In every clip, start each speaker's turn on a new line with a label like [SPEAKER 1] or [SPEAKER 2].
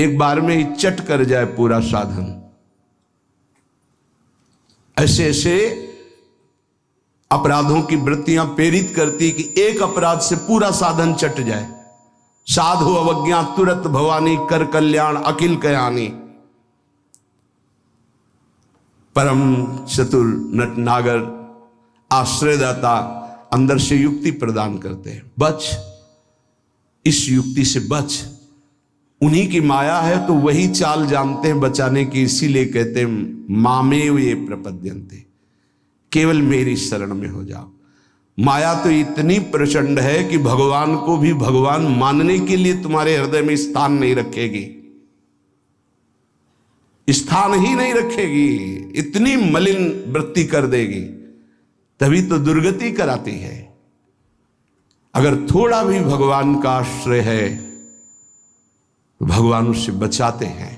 [SPEAKER 1] एक बार में ही चट कर जाए पूरा साधन। ऐसे ऐसे अपराधों की वृत्तियां प्रेरित करती कि एक अपराध से पूरा साधन चट जाए। साधु अवज्ञा तुरत भवानी, कर कल्याण अकिल कयानी। परम चतुर नटनागर आश्रयदाता अंदर से युक्ति प्रदान करते हैं। बच, इस युक्ति से बच। उन्हीं की माया है तो वही चाल जानते हैं बचाने की, इसीलिए कहते हैं मामेव ये प्रपद्यन्ते, केवल मेरी शरण में हो जाओ। माया तो इतनी प्रचंड है कि भगवान को भी भगवान मानने के लिए तुम्हारे हृदय में स्थान नहीं रखेगी, स्थान ही नहीं रखेगी, इतनी मलिन वृत्ति कर देगी। तभी तो दुर्गति कराती है। अगर थोड़ा भी भगवान का आश्रय है तो भगवान उसे बचाते हैं,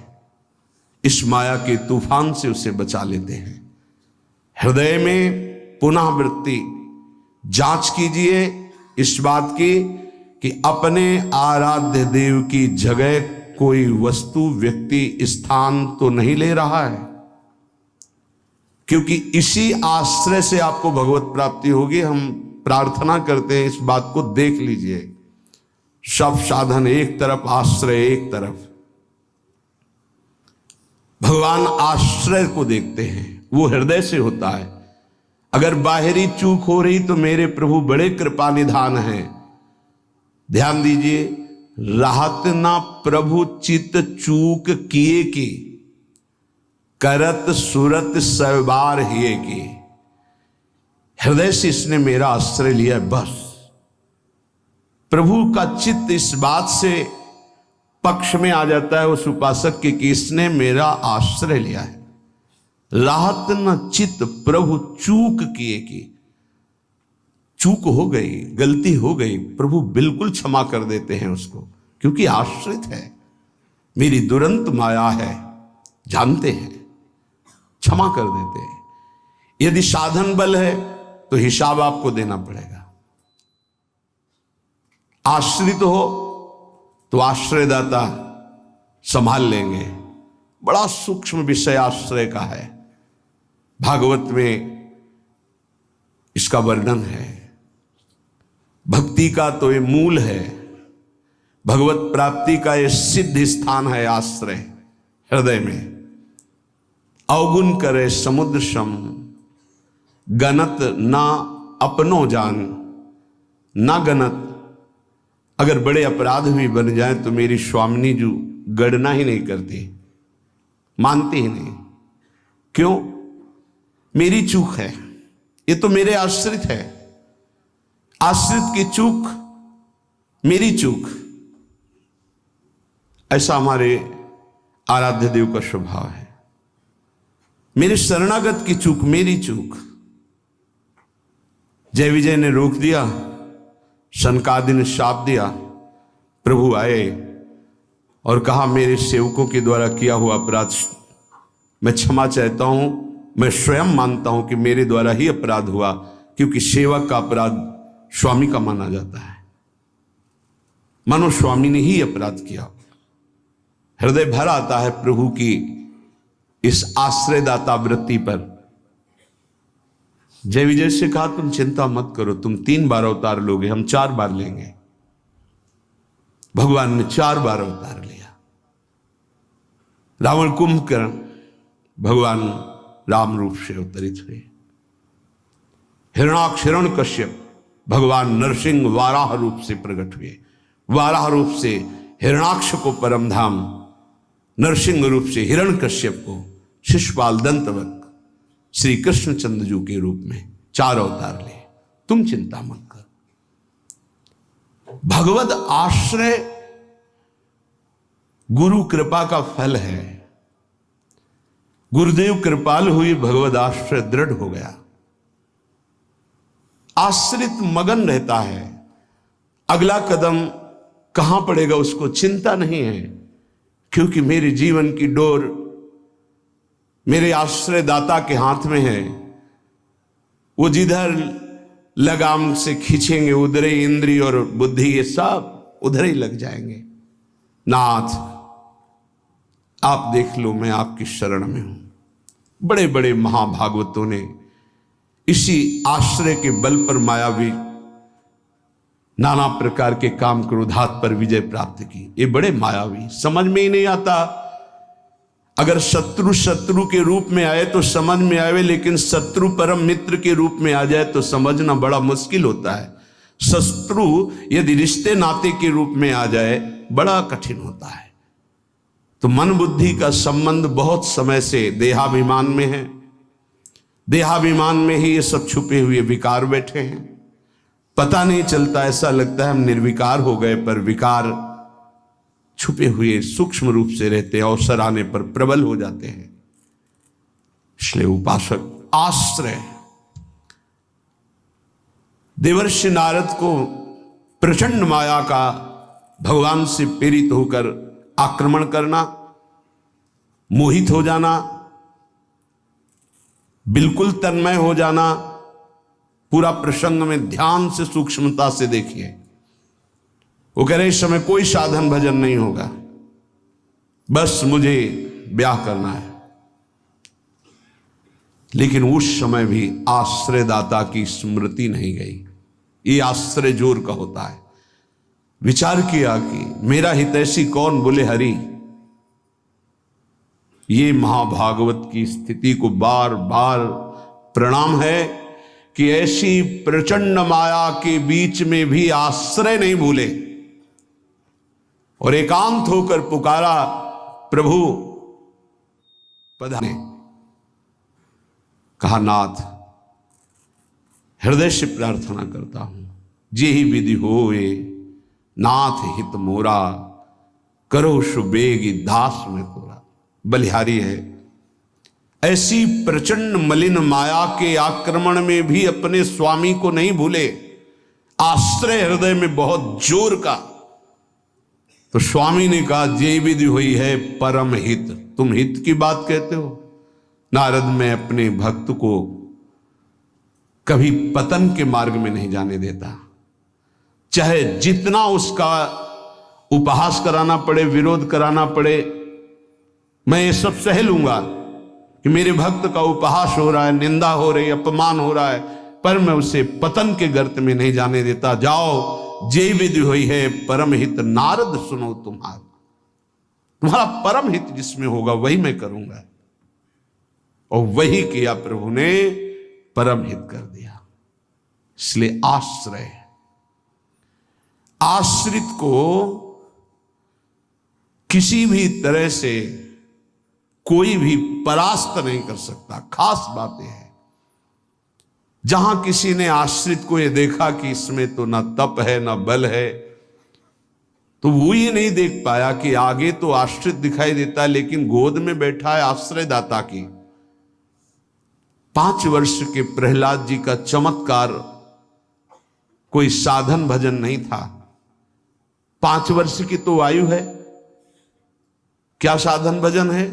[SPEAKER 1] इस माया के तूफान से उसे बचा लेते हैं। हृदय में पुनः वृत्ति जांच कीजिए इस बात की कि अपने आराध्य देव की जगह कोई वस्तु, व्यक्ति, स्थान तो नहीं ले रहा है, क्योंकि इसी आश्रय से आपको भगवत प्राप्ति होगी। हम प्रार्थना करते हैं, इस बात को देख लीजिए। सब साधन एक तरफ, आश्रय एक तरफ। भगवान आश्रय को देखते हैं, वो हृदय से होता है। अगर बाहरी चूक हो रही तो मेरे प्रभु बड़े कृपा निधान हैं। ध्यान दीजिए, राहत ना प्रभु चित चूक किए की, करत सुरत सवार हिए की। हृदय से इसने मेरा आश्रय लिया, बस। प्रभु का चित्त इस बात से पक्ष में आ जाता है उस उपासक के कि इसने मेरा आश्रय लिया है। राहत न चित्त प्रभु चूक किए की, चूक हो गई, गलती हो गई, प्रभु बिल्कुल क्षमा कर देते हैं उसको, क्योंकि आश्रित है, मेरी दुरंत माया है, जानते हैं, क्षमा कर देते हैं। यदि साधन बल है तो हिसाब आपको देना पड़ेगा। आश्रित हो तो आश्रयदाता संभाल लेंगे। बड़ा सूक्ष्म विषय आश्रय का है, भागवत में इसका वर्णन है। भक्ति का तो ये मूल है, भगवत प्राप्ति का ये सिद्ध स्थान है आश्रय, हृदय में। अवगुण करे समुद्र सम, गणत ना अपनो जान, ना गणत। अगर बड़े अपराध भी बन जाए तो मेरी स्वामिनी जी गणना ही नहीं करती, मानती ही नहीं। क्यों? मेरी चूक है, ये तो मेरे आश्रित है। आश्रित की चूक मेरी चूक, ऐसा हमारे आराध्य देव का स्वभाव है। मेरे शरणागत की चूक मेरी चूक। जय विजय ने रोक दिया, सनकादि ने शाप दिया। प्रभु आए और कहा मेरे सेवकों के द्वारा किया हुआ अपराध मैं क्षमा चाहता हूं। मैं स्वयं मानता हूं कि मेरे द्वारा ही अपराध हुआ, क्योंकि सेवक का अपराध स्वामी का माना जाता है। मानो स्वामी ने ही अपराध किया। हृदय भर आता है प्रभु की इस आश्रयदाता वृत्ति पर। जय विजय से कहा तुम चिंता मत करो, तुम 3 बार अवतार लोगे, हम 4 बार लेंगे। भगवान ने 4 बार अवतार लिया। रावण कुंभकर्ण भगवान राम रूप से अवतरित हुए। हिरणाक्ष हिरण्यकश्यप भगवान नरसिंह वाराह रूप से प्रकट हुए। वाराह रूप से हिरणाक्ष को परमधाम, नरसिंह रूप से हिरण्यकश्यप को शिशुपाल दंतवत श्री कृष्णचंद्र जी के रूप में 4 अवतार ले। तुम चिंता मत कर। भगवत आश्रय गुरु कृपा का फल है। गुरुदेव कृपाल हुई, भगवत आश्रय दृढ़ हो गया। आश्रित मगन रहता है, अगला कदम कहां पड़ेगा उसको चिंता नहीं है, क्योंकि मेरे जीवन की डोर मेरे आश्रयदाता के हाथ में है। वो जिधर लगाम से खींचेंगे उधर ही इंद्रिय और बुद्धि ये सब उधर ही लग जाएंगे। नाथ आप देख लो, मैं आपकी शरण में हूं। बड़े बड़े महाभागवतों ने इसी आश्रय के बल पर मायावी नाना प्रकार के काम क्रोधात पर विजय प्राप्त की। ये बड़े मायावी, समझ में ही नहीं आता। अगर शत्रु शत्रु के रूप में आए तो समझ में आवे, लेकिन शत्रु परम मित्र के रूप में आ जाए तो समझना बड़ा मुश्किल होता है। शत्रु यदि रिश्ते नाते के रूप में आ जाए बड़ा कठिन होता है। तो मन बुद्धि का संबंध बहुत समय से देहाभिमान में है। देहाभिमान में ही ये सब छुपे हुए विकार बैठे हैं, पता नहीं चलता। ऐसा लगता है हम निर्विकार हो गए, पर विकार छुपे हुए सूक्ष्म रूप से रहते, अवसर आने पर प्रबल हो जाते हैं। इसलिए उपासक आश्रय, देवर्षि नारद को प्रचंड माया का भगवान से प्रेरित होकर आक्रमण करना, मोहित हो जाना, बिल्कुल तन्मय हो जाना। पूरा प्रसंग में ध्यान से सूक्ष्मता से देखिए। वो कह रहे इस समय कोई साधन भजन नहीं होगा, बस मुझे ब्याह करना है। लेकिन उस समय भी आश्रयदाता की स्मृति नहीं गई। ये आश्रय जोर का होता है। विचार किया कि मेरा हितैषी कौन, बोले हरि। ये महाभागवत की स्थिति को बार बार प्रणाम है कि ऐसी प्रचंड माया के बीच में भी आश्रय नहीं भूले और एकांत होकर पुकारा, प्रभु पधारे। कहा नाथ हृदय से प्रार्थना करता हूं, जे ही विधि होए नाथ हित मोरा, करो सुबेगी दास में तोरा। बलिहारी है। ऐसी प्रचंड मलिन माया के आक्रमण में भी अपने स्वामी को नहीं भूले, आश्रय हृदय में बहुत जोर का। तो स्वामी ने कहा जे विधि हुई है परम हित। तुम हित की बात कहते हो? नारद, मैं अपने भक्त को कभी पतन के मार्ग में नहीं जाने देता। चाहे जितना उसका उपहास कराना पड़े, विरोध कराना पड़े, मैं ये सब सह लूंगा कि मेरे भक्त का उपहास हो रहा है, निंदा हो रही है, अपमान हो रहा है, पर मैं उसे पतन के गर्त में नहीं जाने देता। जाओ, जे विधि हुई है परम हित नारद सुनो तुम्हारा। तुम्हारा परम हित जिसमें होगा वही मैं करूंगा। और वही किया प्रभु ने, परम हित कर दिया। इसलिए आश्रय, आश्रित को किसी भी तरह से कोई भी परास्त नहीं कर सकता। खास बातें हैं। जहां किसी ने आश्रित को यह देखा कि इसमें तो ना तप है ना बल है, तो वो ये नहीं देख पाया कि आगे तो आश्रित दिखाई देता है लेकिन गोद में बैठा है आश्रयदाता की। 5 वर्ष के प्रहलाद जी का चमत्कार कोई साधन भजन नहीं था। 5 वर्ष की तो आयु है, क्या साधन भजन है?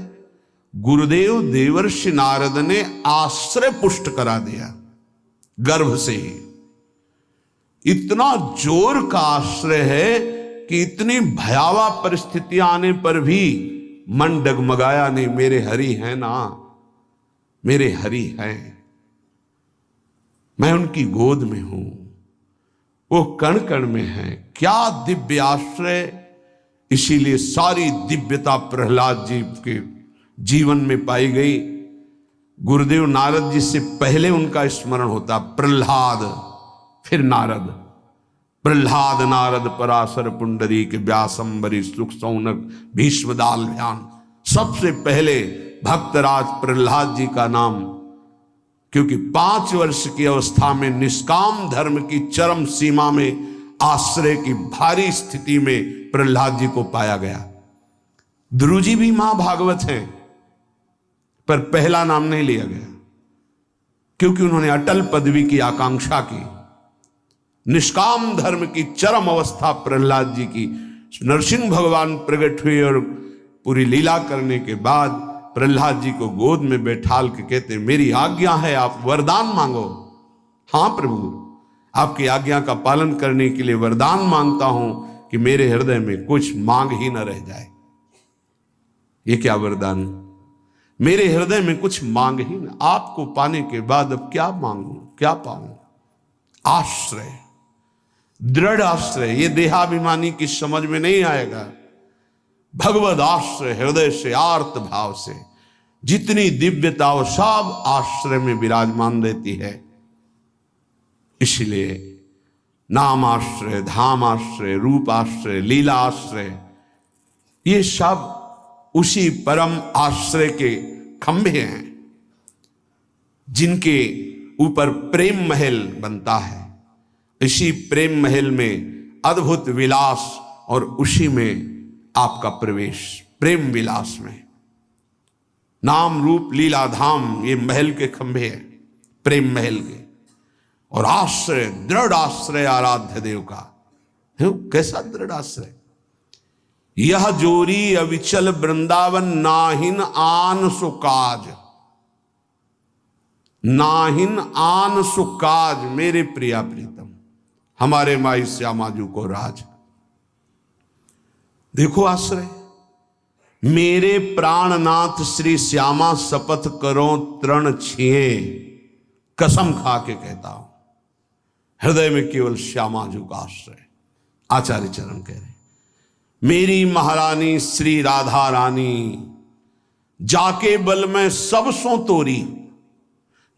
[SPEAKER 1] गुरुदेव देवर्षि नारद ने आश्रय पुष्ट करा दिया गर्भ से ही। इतना जोर का आश्रय है कि इतनी भयावह परिस्थितियां आने पर भी मन डगमगाया नहीं। मेरे हरि हैं ना, मेरे हरि हैं, मैं उनकी गोद में हूं, वो कण कण में हैं। क्या दिव्य आश्रय! इसीलिए सारी दिव्यता प्रहलाद जी के जीवन में पाई गई। गुरुदेव नारद जी से पहले उनका स्मरण होता प्रहलाद, फिर नारद। प्रहलाद नारद पराशर पुंडरीक व्यासंबरी सुख सौनक भीष्मदाल ध्यान। सबसे पहले भक्तराज प्रहलाद जी का नाम, क्योंकि 5 वर्ष की अवस्था में निष्काम धर्म की चरम सीमा में आश्रय की भारी स्थिति में प्रहलाद जी को पाया गया। ध्रुव जी भी महाभागवत हैं, पर पहला नाम नहीं लिया गया क्योंकि उन्होंने अटल पदवी की आकांक्षा की। निष्काम धर्म की चरम अवस्था प्रहलाद जी की। नरसिंह भगवान प्रकट हुए और पूरी लीला करने के बाद प्रहलाद जी को गोद में बैठाल के कहते, मेरी आज्ञा है, आप वरदान मांगो। हां प्रभु, आपकी आज्ञा का पालन करने के लिए वरदान मांगता हूं कि मेरे हृदय में कुछ मांग ही न रह जाए। ये क्या वरदान, मेरे हृदय में कुछ मांग ही ना, आपको पाने के बाद अब क्या मांगू, क्या पाऊं। आश्रय, दृढ़ आश्रय, ये देहाभिमानी की समझ में नहीं आएगा। भगवद आश्रय, हृदय से आर्त भाव से जितनी दिव्यता वो सब आश्रय में विराजमान रहती है। इसलिए नाम आश्रय, धाम आश्रय, रूप आश्रय, लीला आश्रय, ये सब उसी परम आश्रय के खंभे हैं जिनके ऊपर प्रेम महल बनता है। इसी प्रेम महल में अद्भुत विलास और उसी में आपका प्रवेश, प्रेम विलास में। नाम रूप लीला धाम ये महल के खंभे हैं, प्रेम महल के। और आश्रय, दृढ़ आश्रय आराध्य देव का। कैसा दृढ़ आश्रय, यह जोरी अविचल वृंदावन, नाहिन आन सुकाज, नाहिन आन सुकाज, मेरे प्रिया प्रीतम, हमारे माई श्यामाजू को राज। देखो आश्रय, मेरे प्राणनाथ श्री श्यामा शपथ करो तृण छिए, कसम खा के कहता हूं, हृदय में केवल श्यामाजू का आश्रय। आचार्य चरण कह रहे, मेरी महारानी श्री राधा रानी, जाके बल में सब सो तोरी,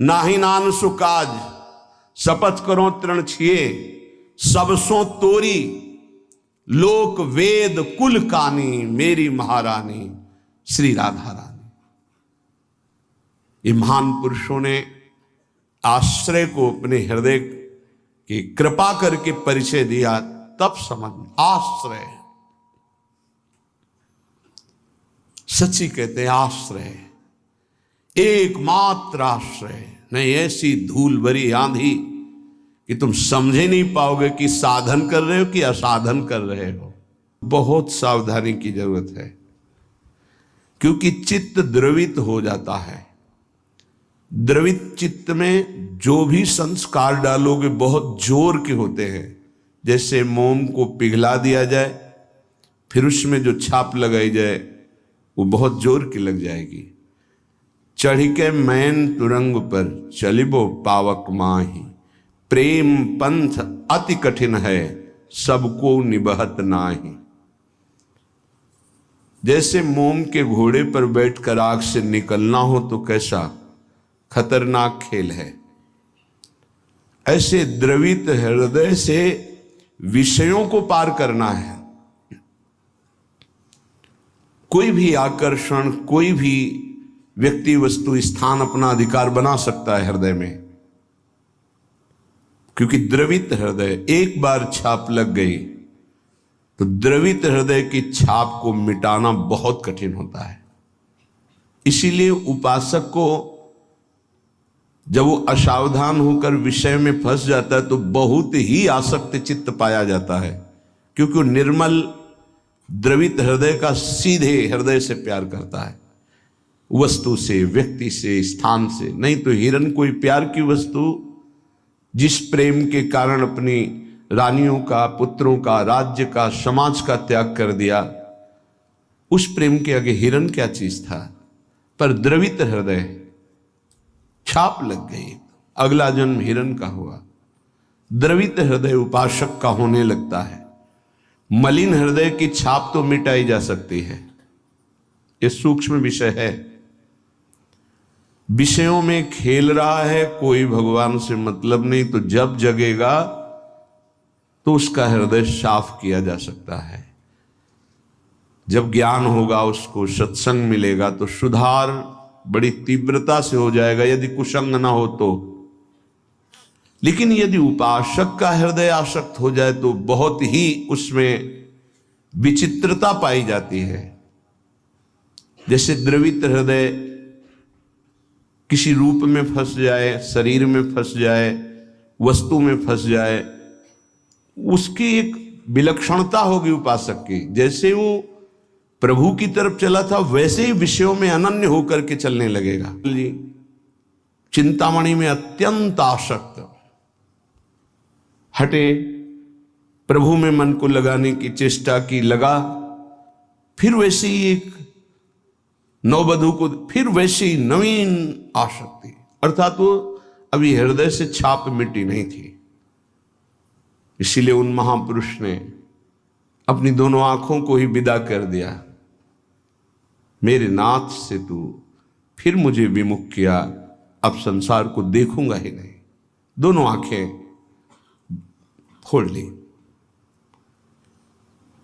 [SPEAKER 1] नाहि नान सुकाज, शपथ करो तृण छिए, सब सो तोरी, लोक वेद कुल कानी, मेरी महारानी श्री राधा रानी। ये महान पुरुषों ने आश्रय को अपने हृदय की कृपा करके परिचय दिया, तब समझ। आश्रय सच्ची कहते हैं, आश्रय एकमात्र आश्रय, नहीं ऐसी धूल भरी आंधी कि तुम समझे नहीं पाओगे कि साधन कर रहे हो कि असाधन कर रहे हो। बहुत सावधानी की जरूरत है, क्योंकि चित्त द्रवित हो जाता है। द्रवित चित्त में जो भी संस्कार डालोगे बहुत जोर के होते हैं। जैसे मोम को पिघला दिया जाए, फिर उसमें जो छाप लगाई जाए वो बहुत जोर की लग जाएगी। चढ़ के मैन तुरंग पर चलिबो पावक माही, प्रेम पंथ अति कठिन है, सबको निबहत नाही। जैसे मोम के घोड़े पर बैठकर आग से निकलना हो तो कैसा खतरनाक खेल है, ऐसे द्रवित हृदय से विषयों को पार करना है। कोई भी आकर्षण, कोई भी व्यक्ति वस्तु स्थान अपना अधिकार बना सकता है हृदय में, क्योंकि द्रवित हृदय, एक बार छाप लग गई तो द्रवित हृदय की छाप को मिटाना बहुत कठिन होता है। इसीलिए उपासक को जब वो असावधान होकर विषय में फंस जाता है तो बहुत ही आसक्त चित्त पाया जाता है, क्योंकि वो निर्मल द्रवित हृदय का सीधे हृदय से प्यार करता है, वस्तु से, व्यक्ति से, स्थान से। नहीं तो हिरन कोई प्यार की वस्तु जिस प्रेम के कारण अपनी रानियों का, पुत्रों का, राज्य का, समाज का त्याग कर दिया, उस प्रेम के आगे हिरन क्या चीज था। पर द्रवित हृदय, छाप लग गई, अगला जन्म हिरन का हुआ। द्रवित हृदय उपासक का होने लगता है। मलिन हृदय की छाप तो मिटाई जा सकती है, ये सूक्ष्म विषय है। विषयों में खेल रहा है, कोई भगवान से मतलब नहीं, तो जब जगेगा तो उसका हृदय साफ किया जा सकता है। जब ज्ञान होगा, उसको सत्संग मिलेगा तो सुधार बड़ी तीव्रता से हो जाएगा, यदि कुसंग ना हो तो। लेकिन यदि उपासक का हृदय आसक्त हो जाए तो बहुत ही उसमें विचित्रता पाई जाती है। जैसे द्रवित हृदय किसी रूप में फंस जाए, शरीर में फंस जाए, वस्तु में फंस जाए, उसकी एक विलक्षणता होगी उपासक की। जैसे वो प्रभु की तरफ चला था वैसे ही विषयों में अनन्य होकर के चलने लगेगा। चिंतामणि में अत्यंत आसक्त, हटे, प्रभु में मन को लगाने की चेष्टा की, लगा, फिर वैसे ही एक नववधु को फिर वैसी नवीन आसक्ति, अर्थात वो अभी हृदय से छाप मिटी नहीं थी। इसीलिए उन महापुरुष ने अपनी दोनों आंखों को ही विदा कर दिया। मेरे नाथ से तू फिर मुझे विमुख किया, अब संसार को देखूंगा ही नहीं। दोनों आंखें फोड़ ली।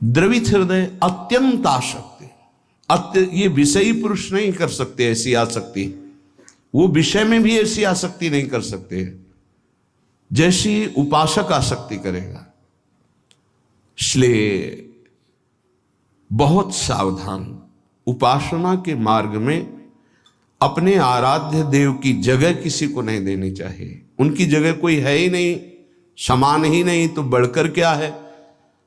[SPEAKER 1] द्रवित हृदय अत्यंत आसक्ति, ये विषयी पुरुष नहीं कर सकते ऐसी आसक्ति, वो विषय में भी ऐसी आसक्ति नहीं कर सकते जैसी उपासक आसक्ति करेगा। इसलिए बहुत सावधान, उपासना के मार्ग में अपने आराध्य देव की जगह किसी को नहीं देनी चाहिए। उनकी जगह कोई है ही नहीं, समान ही नहीं, तो बढ़कर क्या है।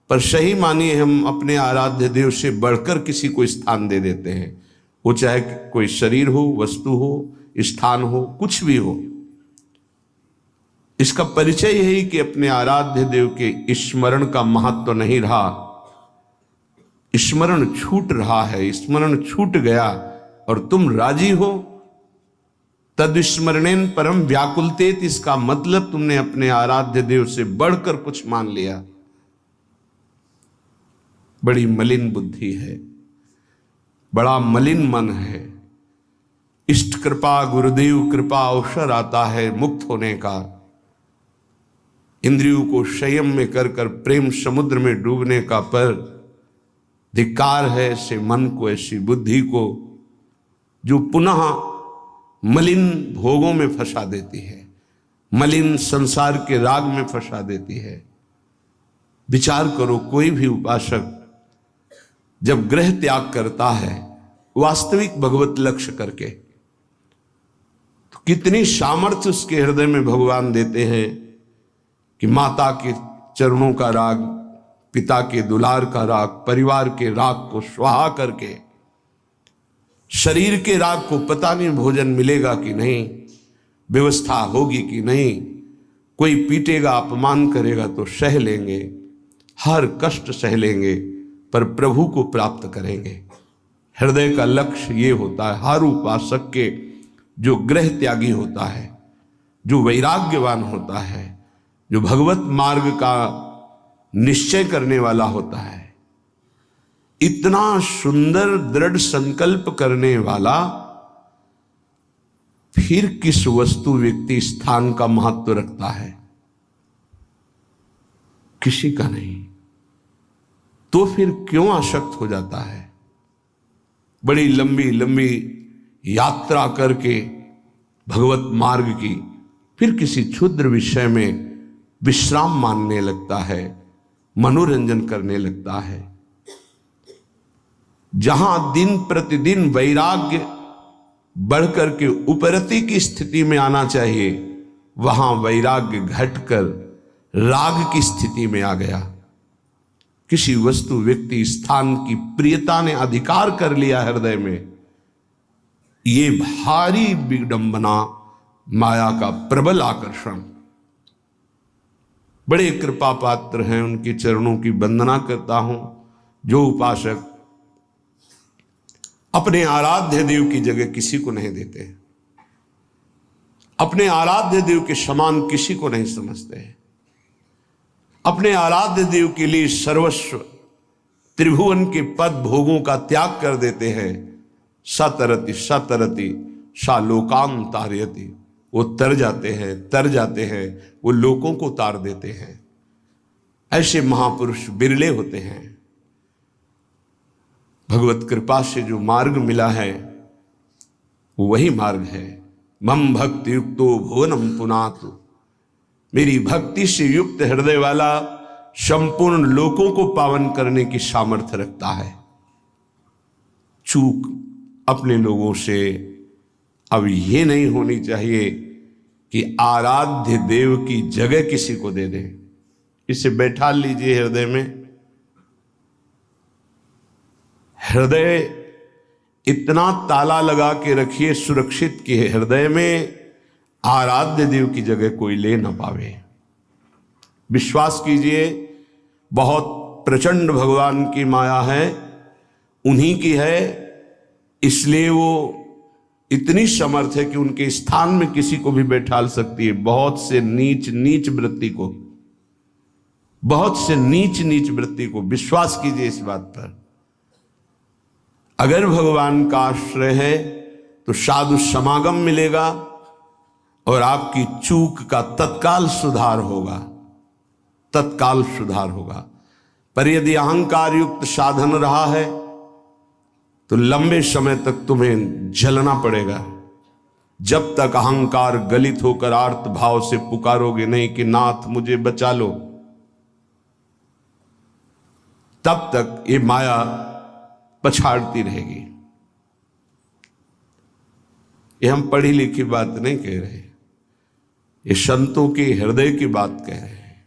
[SPEAKER 1] पर सही मानिए हम अपने आराध्य देव से बढ़कर किसी को स्थान दे देते हैं, वो चाहे कोई शरीर हो, वस्तु हो, स्थान हो, कुछ भी हो। इसका परिचय यही कि अपने आराध्य देव के स्मरण का महत्व नहीं रहा, स्मरण छूट रहा है, स्मरण छूट गया और तुम राजी हो। तद्स्मरणेन परम व्याकुलतेत, इसका मतलब तुमने अपने आराध्य देव से बढ़कर कुछ मान लिया। बड़ी मलिन बुद्धि है, बड़ा मलिन मन है। इष्ट कृपा, गुरुदेव कृपा अवसर आता है मुक्त होने का। इंद्रियों को संयम में कर कर प्रेम समुद्र में डूबने का, पर धिक्कार है ऐसे मन को, ऐसी बुद्धि को जो पुनः मलिन भोगों में फंसा देती है, मलिन संसार के राग में फंसा देती है। विचार करो, कोई भी उपासक जब ग्रह त्याग करता है वास्तविक भगवत लक्ष्य करके, तो कितनी सामर्थ्य उसके हृदय में भगवान देते हैं कि माता के चरणों का राग, पिता के दुलार का राग, परिवार के राग को स्वाहा करके, शरीर के राग को पता नहीं भोजन मिलेगा कि नहीं, व्यवस्था होगी कि नहीं, कोई पीटेगा, अपमान करेगा तो सह लेंगे, हर कष्ट सह लेंगे, पर प्रभु को प्राप्त करेंगे। हृदय का लक्ष्य ये होता है हर उपासक के, जो ग्रह त्यागी होता है, जो वैराग्यवान होता है, जो भगवत मार्ग का निश्चय करने वाला होता है, इतना सुंदर दृढ़ संकल्प करने वाला, फिर किस वस्तु व्यक्ति स्थान का महत्व रखता है? किसी का नहीं। तो फिर क्यों आसक्त हो जाता है? बड़ी लंबी लंबी यात्रा करके भगवत मार्ग की, फिर किसी क्षुद्र विषय में विश्राम मानने लगता है, मनोरंजन करने लगता है। जहां दिन प्रतिदिन वैराग्य बढ़कर के उपरति की स्थिति में आना चाहिए, वहां वैराग्य घटकर राग की स्थिति में आ गया। किसी वस्तु, व्यक्ति, स्थान की प्रियता ने अधिकार कर लिया हृदय में। ये भारी विडंबना, माया का प्रबल आकर्षण। बड़े कृपा पात्र हैं, उनके चरणों की वंदना करता हूं जो उपासक अपने आराध्य देव की जगह किसी को नहीं देते, अपने आराध्य देव के समान किसी को नहीं समझते हैं, अपने आराध्य देव के लिए सर्वस्व त्रिभुवन के पद भोगों का त्याग कर देते हैं। सतरति सतरति सा लोकान तारयति, वो तर जाते हैं, वो लोगों को तार देते हैं। ऐसे महापुरुष बिरले होते हैं। भगवत कृपा से जो मार्ग मिला है वो वही मार्ग है। मम भक्ति युक्तो भुवनम पुनातु, मेरी भक्ति से युक्त हृदय वाला संपूर्ण लोकों को पावन करने की सामर्थ्य रखता है। चूक अपने लोगों से अब ये नहीं होनी चाहिए कि आराध्य देव की जगह किसी को दे दें। इसे बैठा लीजिए हृदय में। हृदय इतना ताला लगा के रखिए, सुरक्षित कि हृदय में आराध्य देव की जगह कोई ले ना पावे। विश्वास कीजिए, बहुत प्रचंड भगवान की माया है, उन्हीं की है इसलिए वो इतनी समर्थ है कि उनके स्थान में किसी को भी बैठाल सकती है। बहुत से नीच नीच वृत्ति को, बहुत से नीच नीच वृत्ति को, विश्वास कीजिए इस बात पर। अगर भगवान का आश्रय है तो साधु समागम मिलेगा और आपकी चूक का तत्काल सुधार होगा, तत्काल सुधार होगा। पर यदि अहंकार युक्त साधन रहा है तो लंबे समय तक तुम्हें झेलना पड़ेगा। जब तक अहंकार गलित होकर आर्त भाव से पुकारोगे नहीं कि नाथ मुझे बचा लो, तब तक ये माया पछाड़ती रहेगी। ये हम पढ़ी लिखी बात नहीं कह रहे, ये संतों के हृदय की बात कह रहे हैं,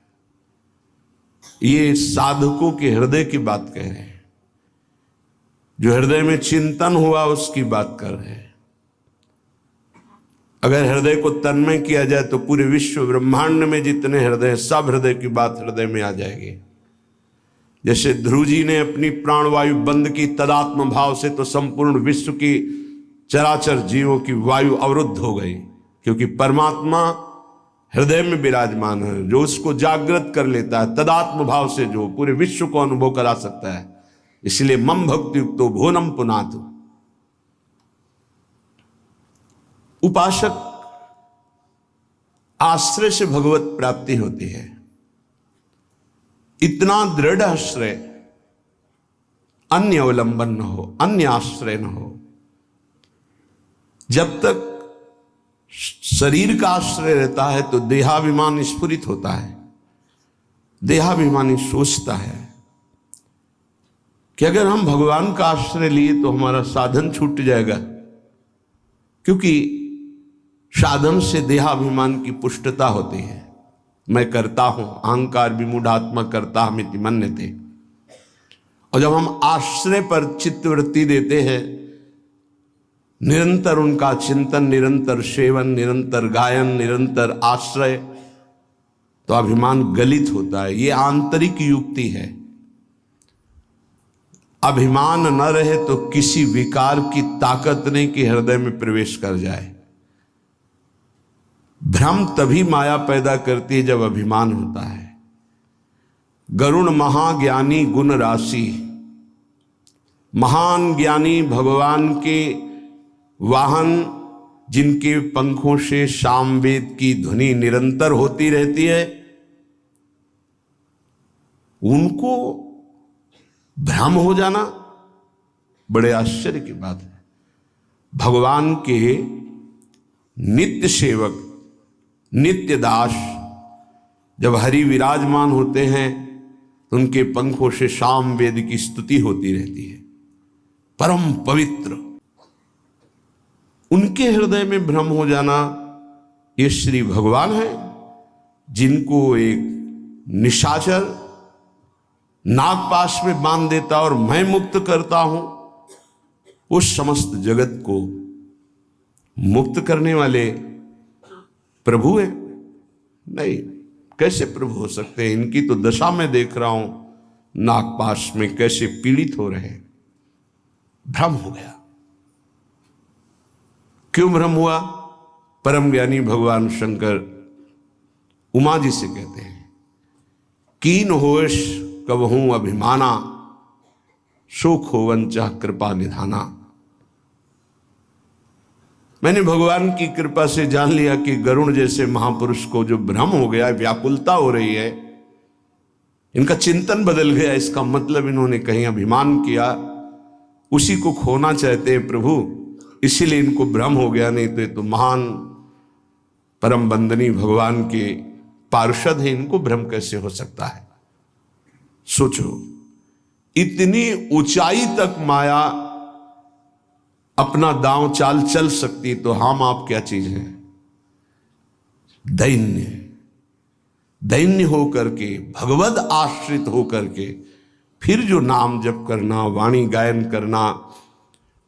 [SPEAKER 1] ये साधकों के हृदय की बात कह रहे हैं। जो हृदय में चिंतन हुआ उसकी बात कर रहे हैं। अगर हृदय को तन्मय किया जाए तो पूरे विश्व ब्रह्मांड में जितने हृदय हैं, सब हृदय की बात हृदय में आ जाएगी। जैसे ध्रुव जी ने अपनी प्राणवायु बंद की तदात्म भाव से, तो संपूर्ण विश्व की चराचर जीवों की वायु अवरुद्ध हो गई, क्योंकि परमात्मा हृदय में विराजमान है। जो उसको जागृत कर लेता है तदात्म भाव से, जो पूरे विश्व को अनुभव करा सकता है। इसलिए मम भक्ति युक्तो भुवनम पुनातु। उपासक आश्रय से भगवत प्राप्ति होती है। इतना दृढ़ आश्रय, अन्य अवलंबन न हो, अन्य आश्रय न हो। जब तक शरीर का आश्रय रहता है तो देहाभिमान स्फुरित होता है। देहाभिमानी सोचता है कि अगर हम भगवान का आश्रय लिए तो हमारा साधन छूट जाएगा, क्योंकि साधन से देहाभिमान की पुष्टता होती है। मैं करता हूं, अहंकार विमूढ़ात्मा करता हमिति मन्यते। और जब हम आश्रय पर चित्तवृत्ति देते हैं, निरंतर उनका चिंतन, निरंतर सेवन, निरंतर गायन, निरंतर आश्रय, तो अभिमान गलित होता है। ये आंतरिक युक्ति है। अभिमान न रहे तो किसी विकार की ताकत नहीं कि हृदय में प्रवेश कर जाए। भ्रम तभी माया पैदा करती है जब अभिमान होता है। गरुण महाज्ञानी गुण राशि, महान ज्ञानी भगवान के वाहन, जिनके पंखों से सामवेद की ध्वनि निरंतर होती रहती है, उनको भ्रम हो जाना बड़े आश्चर्य की बात है। भगवान के नित्य सेवक, नित्य दास जब हरि विराजमान होते हैं तो उनके पंखों से सामवेद की स्तुति होती रहती है। परम पवित्र, उनके हृदय में भ्रम हो जाना, ये श्री भगवान है जिनको एक निशाचर नागपाश में बांध देता और मैं मुक्त करता हूं, उस समस्त जगत को मुक्त करने वाले प्रभु है। नहीं, कैसे प्रभु हो सकते हैं? इनकी तो दशा में देख रहा हूं, नागपाश में कैसे पीड़ित हो रहे हैं। भ्रम हो गया। क्यों भ्रम हुआ? परम ज्ञानी भगवान शंकर उमा जी से कहते हैं, कीन होश कबहूं अभिमाना, सुख होवन चाह कृपा निधाना। मैंने भगवान की कृपा से जान लिया कि गरुण जैसे महापुरुष को जो भ्रम हो गया, व्याकुलता हो रही है, इनका चिंतन बदल गया। इसका मतलब इन्होंने कहीं अभिमान किया, उसी को खोना चाहते हैं प्रभु, इसीलिए इनको भ्रम हो गया। नहीं तो ये तो महान परम बंदनी भगवान के पार्षद है, इनको भ्रम कैसे हो सकता है? सोचो, इतनी ऊंचाई तक माया अपना दांव चाल चल सकती, तो हम आप क्या चीज हैं? दैन्य, दैन्य होकर के, भगवद आश्रित होकर के फिर जो नाम जप करना, वाणी गायन करना,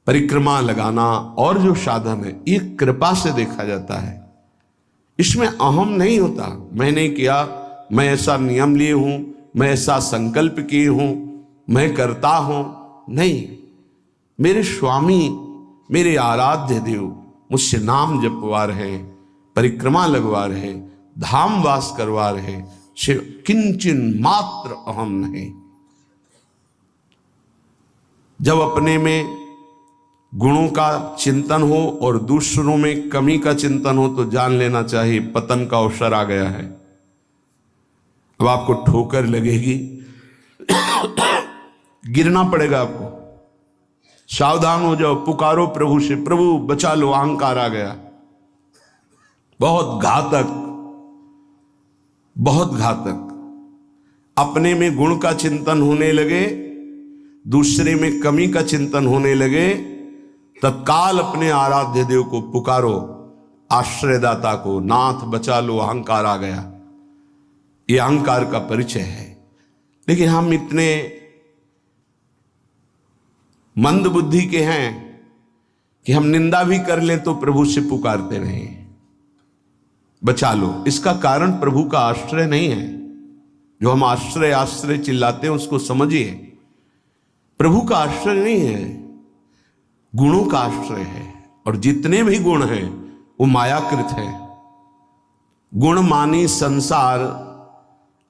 [SPEAKER 1] परिक्रमा लगाना और जो साधन है, ये कृपा से देखा जाता है। इसमें अहम नहीं होता, मैंने किया, मैं ऐसा नियम लिए हूं, मैं ऐसा संकल्प किए हूं, मैं करता हूं। नहीं, मेरे स्वामी मेरे आराध्य देव मुझसे नाम जपवा रहे, परिक्रमा लगवा रहे, धाम वास करवा रहे, शिव किंचन मात्र अहम नहीं। जब अपने में गुणों का चिंतन हो और दूसरों में कमी का चिंतन हो तो जान लेना चाहिए पतन का अवसर आ गया है। अब आपको ठोकर लगेगी, गिरना पड़ेगा आपको। सावधान हो जाओ, पुकारो प्रभु से, प्रभु बचा लो, अहंकार आ गया। बहुत घातक, बहुत घातक। अपने में गुण का चिंतन होने लगे, दूसरे में कमी का चिंतन होने लगे, तत्काल अपने आराध्य देव को पुकारो, आश्रयदाता को, नाथ बचा लो, अहंकार आ गया। यह अहंकार का परिचय है। लेकिन हम इतने मंद बुद्धि के हैं कि हम निंदा भी कर लें तो प्रभु से पुकारते नहीं, बचा लो। इसका कारण प्रभु का आश्रय नहीं है। जो हम आश्रय आश्रय चिल्लाते हैं उसको समझिए, प्रभु का आश्रय नहीं है, गुणों का आश्रय है। और जितने भी गुण हैं वो मायाकृत है। गुण मानी संसार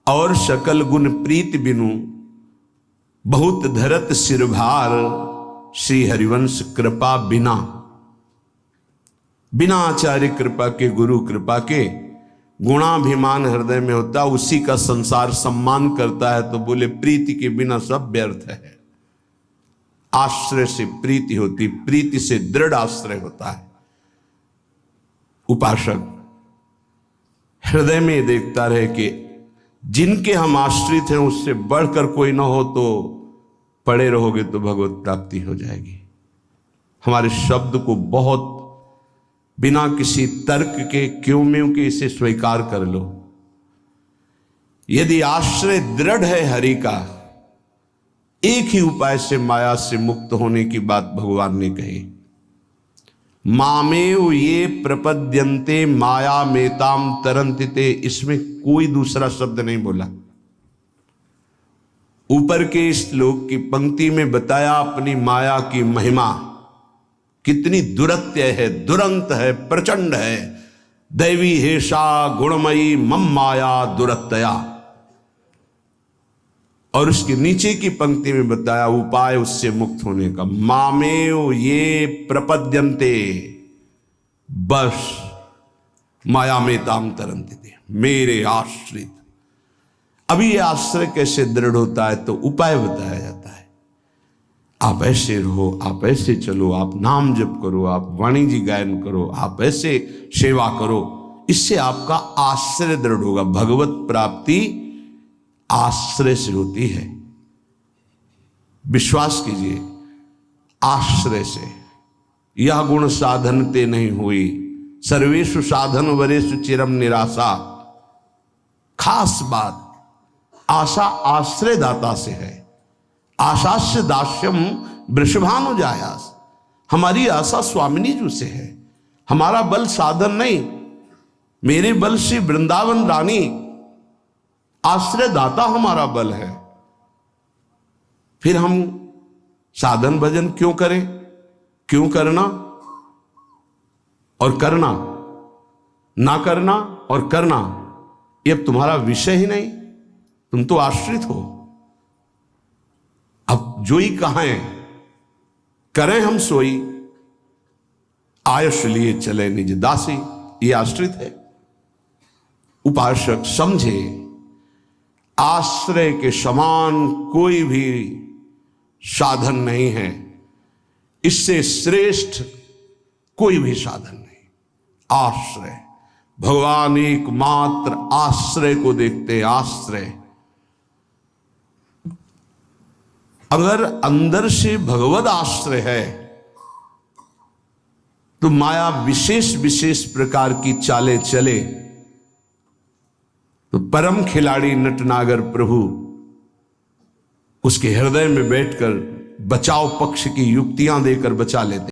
[SPEAKER 1] और सकल गुण प्रीत बिनु, बहुत धरत सिरभार, श्री हरिवंश कृपा बिना। बिना आचार्य कृपा के, गुरु कृपा के, गुणाभिमान हृदय में होता, उसी का संसार सम्मान करता है। तो बोले प्रीति के बिना सब व्यर्थ है। आश्रय से प्रीति होती, प्रीति से दृढ़ आश्रय होता है। उपासक हृदय में देखता रहे कि जिनके हम आश्रित हैं उससे बढ़कर कोई ना हो, तो पड़े रहोगे तो भगवत प्राप्ति हो जाएगी। हमारे शब्द को बहुत बिना किसी तर्क के, क्यों में के, इसे स्वीकार कर लो। यदि आश्रय दृढ़ है हरि का, एक ही उपाय से माया से मुक्त होने की बात भगवान ने कही। मामेव ये प्रपद्यन्ते माया मेताम तरन्तिते, इसमें कोई दूसरा शब्द नहीं बोला। ऊपर के श्लोक की पंक्ति में बताया अपनी माया की महिमा कितनी दुरत्य है, दुरंत है, प्रचंड है। दैवी हेषा गुणमयी मम माया दुरत्या। और उसके नीचे की पंक्ति में बताया उपाय उससे मुक्त होने का। मामेव ये प्रपद्यन्ते, बस माया में ताम तरन्ते, मेरे आश्रित। अभी ये आश्रय कैसे दृढ़ होता है तो उपाय बताया जाता है। आप ऐसे रहो, आप ऐसे चलो, आप नाम जप करो, आप वाणी जी गायन करो, आप ऐसे सेवा करो, इससे आपका आश्रय दृढ़ होगा। भगवत प्राप्ति आश्रय से होती है। विश्वास कीजिए, आश्रय से। यह गुण साधनते नहीं हुई, सर्वेषु साधन वरेषु चिरम निराशा। खास बात, आशा आश्रय दाता से है। आशास्य दास्यम वृषभानुजायास। हमारी आशा स्वामिनी जी से है। हमारा बल साधन नहीं, मेरे बल से वृंदावन रानी आश्रय दाता हमारा बल है। फिर हम साधन भजन क्यों करें? क्यों करना और करना, ना करना और करना, ये अब तुम्हारा विषय ही नहीं। तुम तो आश्रित हो। अब जोई कहां है, करें हम सोई, आयुष लिए चले निज दासी, ये आश्रित है। उपासक समझे, आश्रय के समान कोई भी साधन नहीं है। इससे श्रेष्ठ कोई भी साधन नहीं। आश्रय, भगवान एकमात्र आश्रय को देखते। आश्रय, अगर अंदर से भगवद आश्रय है तो माया विशेष विशेष प्रकार की चालें चले तो परम खिलाड़ी नटनागर प्रभु उसके हृदय में बैठकर बचाव पक्ष की युक्तियां देकर बचा लेते।